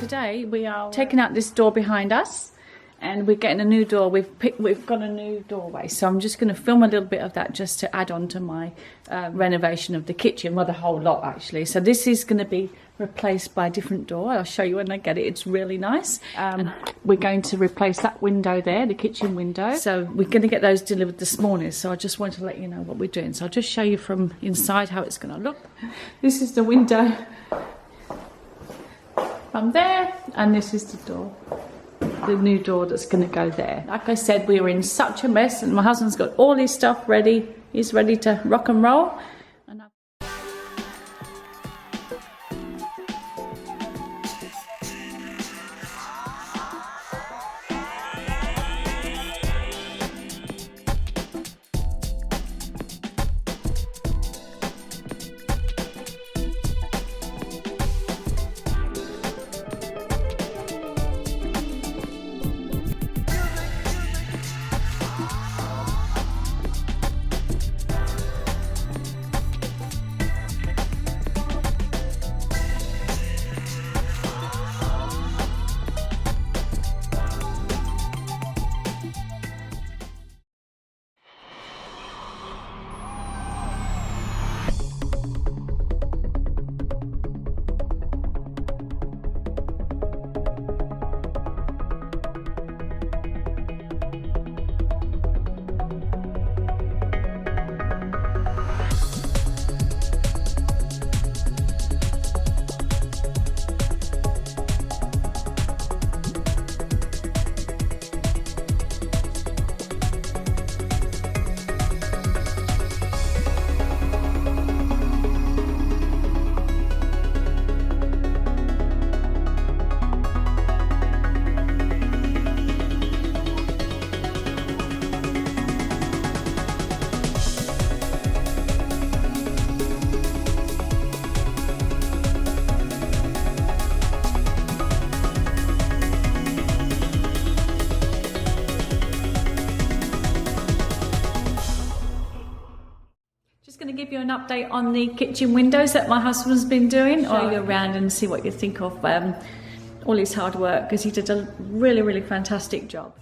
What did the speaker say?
today we are taking out this door behind us and we're getting a new door. We've got a new doorway, so I'm just going to film a little bit of that just to add on to my renovation of the kitchen. Well, the whole lot actually. So this is going to be replaced by a different door. I'll show you when I get it. It's really nice. We're going to replace that window there, the kitchen window. So we're going to get those delivered this morning. So I just want to let you know what we're doing. So I'll just show you from inside how it's going to look. This is the window from there, and this is the door, the new door that's going to go there. Like I said, we were in such a mess, and my husband's got all his stuff ready. He's ready to rock and roll. Going to give you an update on the kitchen windows that my husband's been doing. Show you around and see what you think of all his hard work, because he did a really fantastic job.